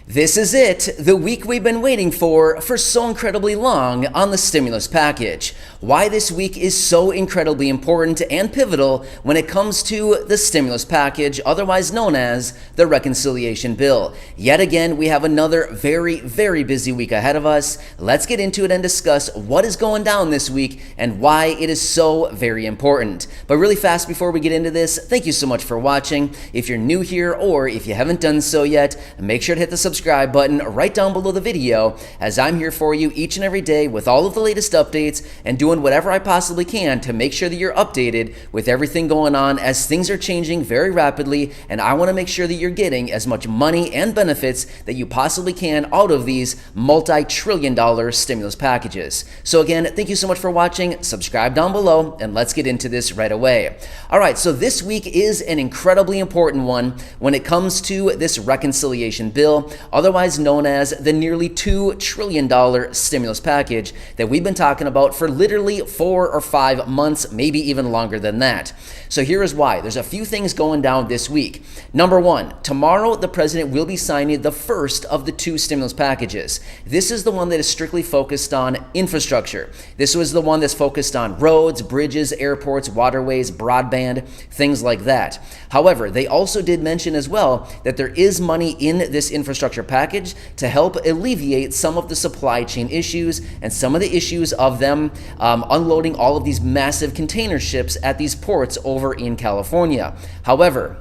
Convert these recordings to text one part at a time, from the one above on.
This is it, the week we've been waiting for so incredibly long on the stimulus package. Why this week is so incredibly important and pivotal when it comes to the stimulus package, otherwise known as the reconciliation bill. Yet again, we have another very, very busy week ahead of us. Let's get into it and discuss what is going down this week and why it is so very important. But really fast before we get into this, thank you so much for watching. If you're new here or if you haven't done so yet, make sure to hit the subscribe button right down below the video, as I'm here for you each and every day with all of the latest updates and doing whatever I possibly can to make sure that you're updated with everything going on, as things are changing very rapidly, and I want to make sure that you're getting as much money and benefits that you possibly can out of these multi-trillion-dollar stimulus packages. So again, thank you so much for watching. Subscribe down below and let's get into this right away. All right, so this week is an incredibly important one when it comes to this reconciliation bill, otherwise known as the nearly $2 trillion stimulus package that we've been talking about for literally 4 or 5 months, maybe even longer than that. So here is why. There's a few things going down this week. Number one, tomorrow the president will be signing the first of the 2 stimulus packages. This is the one that is strictly focused on infrastructure. This was the one that's focused on roads, bridges, airports, waterways, broadband, things like that. However, they also did mention as well that there is money in this infrastructure package to help alleviate some of the supply chain issues and some of the issues of them unloading all of these massive container ships at these ports over in California. However,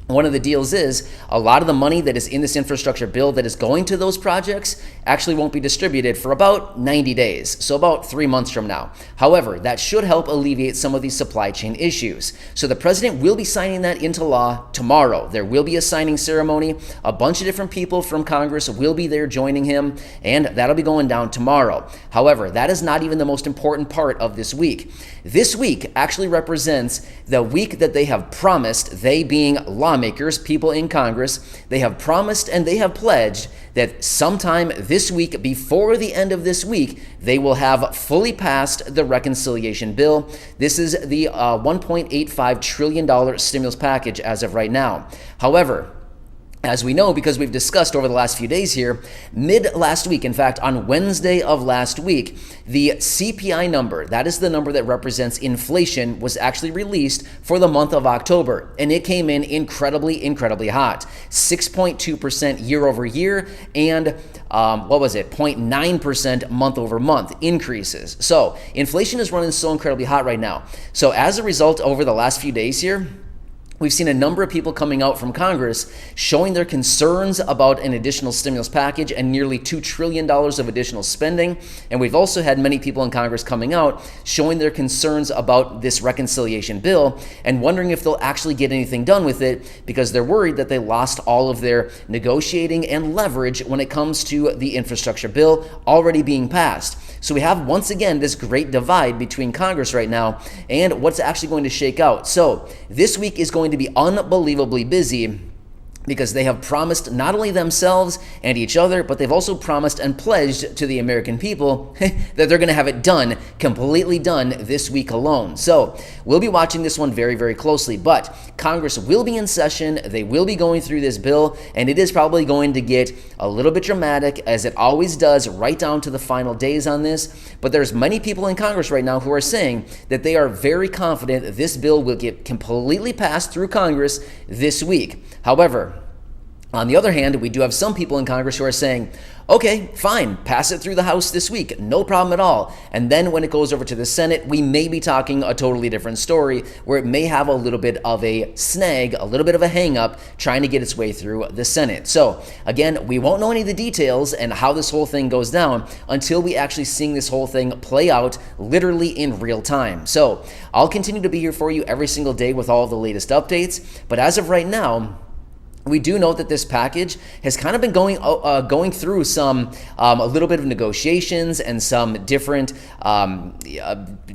one of the deals is a lot of the money that is in this infrastructure bill that is going to those projects actually won't be distributed for about 90 days, so about 3 months from now. However, that should help alleviate some of these supply chain issues. So the president will be signing that into law tomorrow. There will be a signing ceremony. A bunch of different people from Congress will be there joining him, and that'll be going down tomorrow. However, that is not even the most important part of this week. This week actually represents the week that they have promised, they being lawmakers, people in Congress, they have promised and they have pledged that sometime this week, before the end of this week, they will have fully passed the reconciliation bill. This is the $1.85 trillion stimulus package as of right now. However, as we know, because we've discussed over the last few days here, mid last week, in fact, on Wednesday of last week, the CPI number, that is the number that represents inflation, was actually released for the month of October. And it came in incredibly, incredibly hot. 6.2% year over year and 0.9% month over month increases. So inflation is running so incredibly hot right now. So as a result, over the last few days here, we've seen a number of people coming out from Congress showing their concerns about an additional stimulus package and nearly $2 trillion of additional spending. And we've also had many people in Congress coming out showing their concerns about this reconciliation bill and wondering if they'll actually get anything done with it, because they're worried that they lost all of their negotiating and leverage when it comes to the infrastructure bill already being passed. So we have, once again, this great divide between Congress right now and what's actually going to shake out. So this week is going to be unbelievably busy, because they have promised not only themselves and each other, but they've also promised and pledged to the American people that they're going to have it done, completely done this week alone. So we'll be watching this one very, very closely, but Congress will be in session. They will be going through this bill, and it is probably going to get a little bit dramatic, as it always does, right down to the final days on this. But there's many people in Congress right now who are saying that they are very confident that this bill will get completely passed through Congress this week. However, on the other hand, we do have some people in Congress who are saying, okay, fine, pass it through the House this week, no problem at all. And then when it goes over to the Senate, we may be talking a totally different story, where it may have a little bit of a snag, a little bit of a hang-up trying to get its way through the Senate. So again, we won't know any of the details and how this whole thing goes down until we actually see this whole thing play out literally in real time. So I'll continue to be here for you every single day with all of the latest updates. But as of right now, we do know that this package has kind of been going through some a little bit of negotiations and some different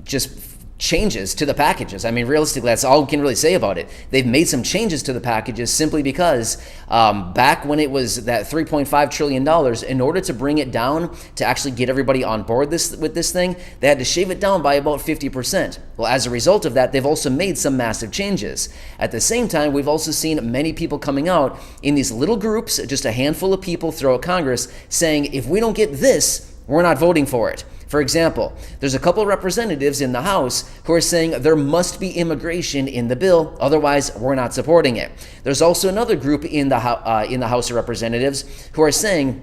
just changes to the packages. I mean, realistically, that's all we can really say about it. They've made some changes to the packages simply because back when it was that $3.5 trillion, in order to bring it down to actually get everybody on board with this thing, they had to shave it down by about 50%. Well, as a result of that, they've also made some massive changes. At the same time, we've also seen many people coming out in these little groups, just a handful of people throughout Congress, saying, if we don't get this, we're not voting for it. For example, there's a couple of representatives in the House who are saying there must be immigration in the bill, otherwise we're not supporting it. There's also another group in the House of Representatives who are saying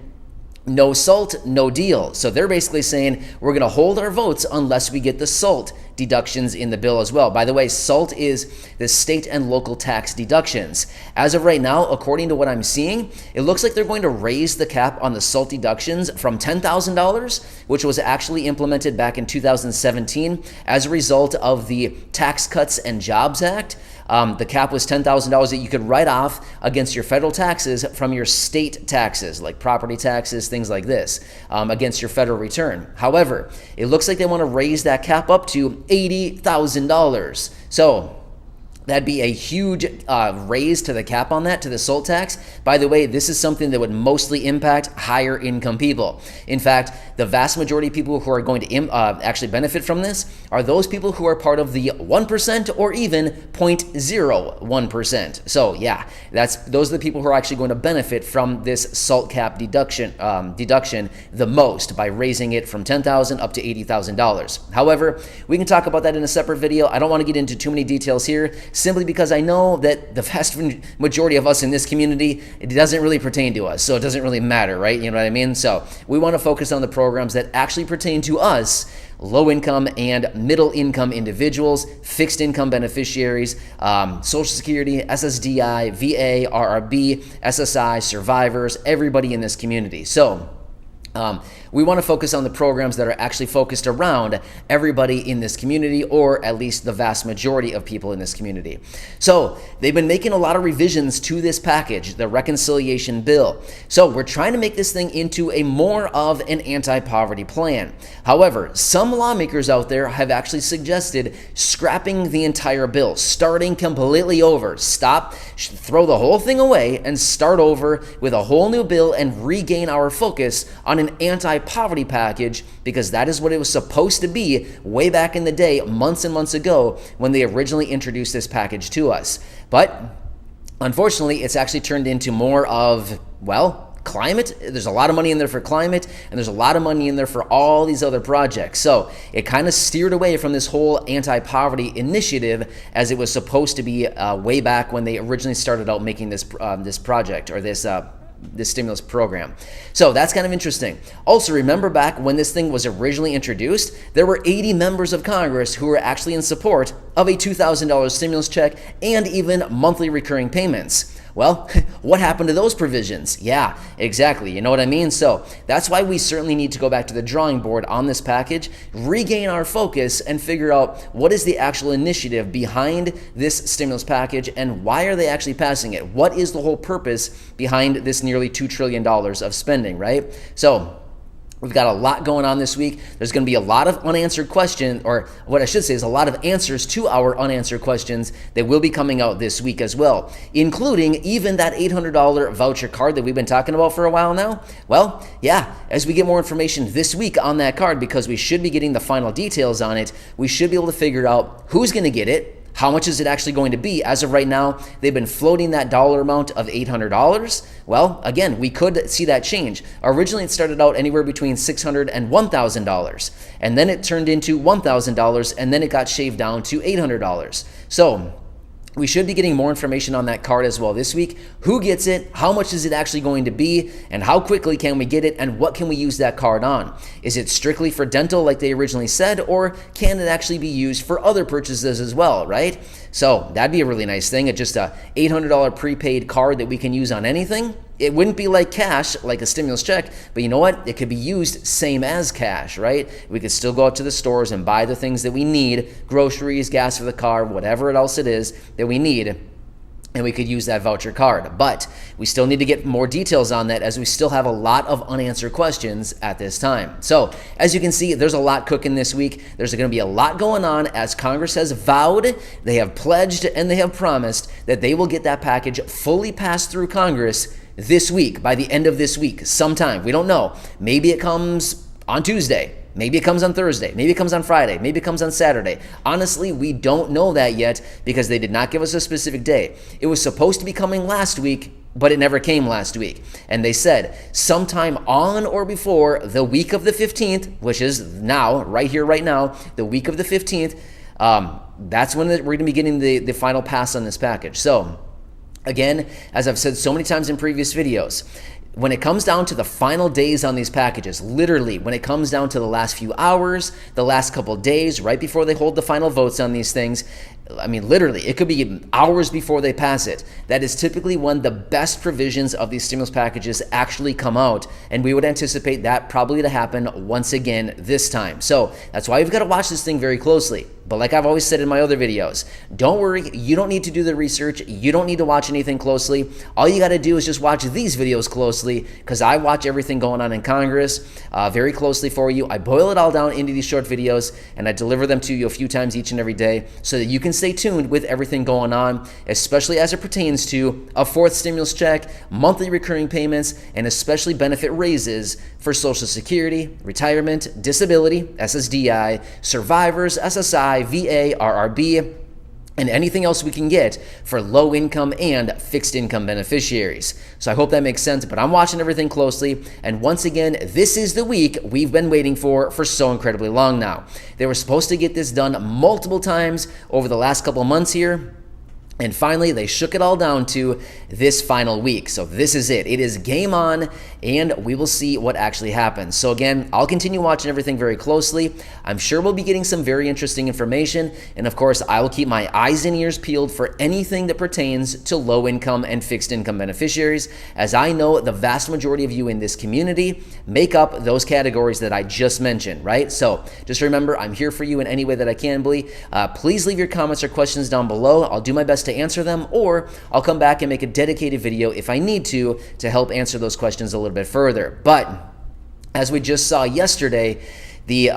no SALT, no deal. So they're basically saying we're going to hold our votes unless we get the SALT deductions in the bill as well. By the way, SALT is the state and local tax deductions. As of right now, according to what I'm seeing, it looks like they're going to raise the cap on the SALT deductions from $10,000, which was actually implemented back in 2017 as a result of the Tax Cuts and Jobs Act. The cap was $10,000 that you could write off against your federal taxes from your state taxes, like property taxes, things like this, against your federal return. However, it looks like they want to raise that cap up to $80,000. So that'd be a huge raise to the cap on that, to the SALT tax. By the way, this is something that would mostly impact higher income people. In fact, the vast majority of people who are going to actually benefit from this are those people who are part of the 1% or even 0.01%. So yeah, those are the people who are actually going to benefit from this SALT cap deduction the most by raising it from $10,000 up to $80,000. However, we can talk about that in a separate video. I don't want to get into too many details here, simply because I know that the vast majority of us in this community, it doesn't really pertain to us, so it doesn't really matter, right? You know what I mean? So we want to focus on the programs that actually pertain to us, low-income and middle-income individuals, fixed-income beneficiaries, Social Security, SSDI, VA, RRB, SSI, survivors, everybody in this community. So we want to focus on the programs that are actually focused around everybody in this community, or at least the vast majority of people in this community. So they've been making a lot of revisions to this package, the reconciliation bill. So we're trying to make this thing into a more of an anti-poverty plan. However, some lawmakers out there have actually suggested scrapping the entire bill, starting completely over. Throw the whole thing away and start over with a whole new bill and regain our focus on an anti-poverty package, because that is what it was supposed to be way back in the day, months and months ago, when they originally introduced this package to us. But unfortunately, it's actually turned into more of, well, climate. There's a lot of money in there for climate, and there's a lot of money in there for all these other projects. So it kind of steered away from this whole anti-poverty initiative as it was supposed to be way back when they originally started out making this project, or this stimulus program. So that's kind of interesting. Also, remember back when this thing was originally introduced, there were 80 members of Congress who were actually in support of a $2,000 stimulus check and even monthly recurring payments. Well, what happened to those provisions? Yeah, exactly. You know what I mean? So that's why we certainly need to go back to the drawing board on this package, regain our focus, and figure out what is the actual initiative behind this stimulus package and why are they actually passing it? What is the whole purpose behind this nearly $2 trillion of spending, right? So we've got a lot going on this week. There's going to be a lot of unanswered questions, or what I should say is a lot of answers to our unanswered questions that will be coming out this week as well, including even that $800 voucher card that we've been talking about for a while now. Well, yeah, as we get more information this week on that card, because we should be getting the final details on it, we should be able to figure out who's going to get it. How much is it actually going to be? As of right now, they've been floating that dollar amount of $800. Well, again, we could see that change. Originally, it started out anywhere between $600 and $1,000, and then it turned into $1,000, and then it got shaved down to $800. So we should be getting more information on that card as well this week. Who gets it? How much is it actually going to be? And how quickly can we get it? And what can we use that card on? Is it strictly for dental like they originally said? Or can it actually be used for other purchases as well, right? So that'd be a really nice thing. It's just a $800 prepaid card that we can use on anything. It wouldn't be like cash, like a stimulus check, but you know what? It could be used same as cash, right? We could still go out to the stores and buy the things that we need, groceries, gas for the car, whatever else it is that we need, and we could use that voucher card. But we still need to get more details on that, as we still have a lot of unanswered questions at this time. So as you can see, there's a lot cooking this week. There's going to be a lot going on, as Congress has vowed, they have pledged, and they have promised that they will get that package fully passed through Congress this week, by the end of this week, sometime. We don't know. Maybe it comes on Tuesday. Maybe it comes on Thursday. Maybe it comes on Friday. Maybe it comes on Saturday. Honestly, we don't know that yet, because they did not give us a specific day. It was supposed to be coming last week, but it never came last week. And they said sometime on or before the week of the 15th, which is now, right here, right now, the week of the 15th, that's when we're going to be getting the final pass on this package. So again, as I've said so many times in previous videos, when it comes down to the final days on these packages, literally when it comes down to the last few hours, the last couple of days, right before they hold the final votes on these things, I mean, literally, it could be hours before they pass it. That is typically when the best provisions of these stimulus packages actually come out, and we would anticipate that probably to happen once again this time. So that's why you've got to watch this thing very closely. But like I've always said in my other videos, don't worry, you don't need to do the research, you don't need to watch anything closely. All you got to do is just watch these videos closely, because I watch everything going on in Congress very closely for you. I boil it all down into these short videos, and I deliver them to you a few times each and every day, so that you can stay tuned with everything going on, especially as it pertains to a fourth stimulus check, monthly recurring payments, and especially benefit raises for Social Security, retirement, disability, SSDI, survivors, SSI, VA, RRB, and anything else we can get for low income and fixed income beneficiaries. So I hope that makes sense, but I'm watching everything closely. And once again, this is the week we've been waiting for so incredibly long now. They were supposed to get this done multiple times over the last couple months here. And finally, they shook it all down to this final week. So this is it. It is game on, and we will see what actually happens. So again, I'll continue watching everything very closely. I'm sure we'll be getting some very interesting information. And of course, I will keep my eyes and ears peeled for anything that pertains to low income and fixed income beneficiaries, as I know the vast majority of you in this community make up those categories that I just mentioned, right? So just remember, I'm here for you in any way that I can be. Please leave your comments or questions down below. I'll do my best to answer them, or I'll come back and make a dedicated video if I need to help answer those questions a little bit further. But as we just saw yesterday, the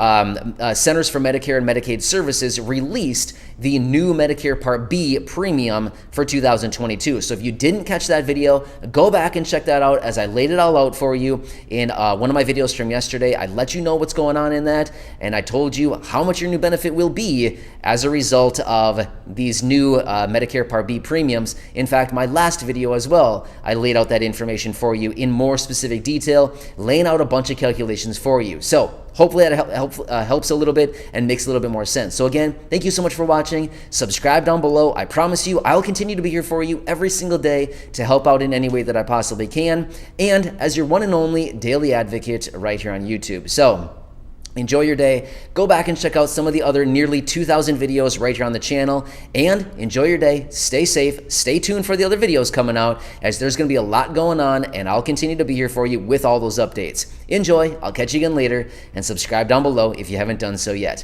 Centers for Medicare and Medicaid Services released the new Medicare Part B premium for 2022. So if you didn't catch that video, go back and check that out, as I laid it all out for you in one of my videos from yesterday. I let you know what's going on in that, and I told you how much your new benefit will be as a result of these new Medicare Part B premiums. In fact, my last video as well, I laid out that information for you in more specific detail, laying out a bunch of calculations for you. So hopefully that helps a little bit and makes a little bit more sense. So again, thank you so much for watching. Subscribe down below. I promise you, I'll continue to be here for you every single day to help out in any way that I possibly can, and as your one and only daily advocate right here on YouTube. So enjoy your day. Go back and check out some of the other nearly 2,000 videos right here on the channel, and enjoy your day. Stay safe. Stay tuned for the other videos coming out, as there's going to be a lot going on, and I'll continue to be here for you with all those updates. Enjoy. I'll catch you again later, and subscribe down below if you haven't done so yet.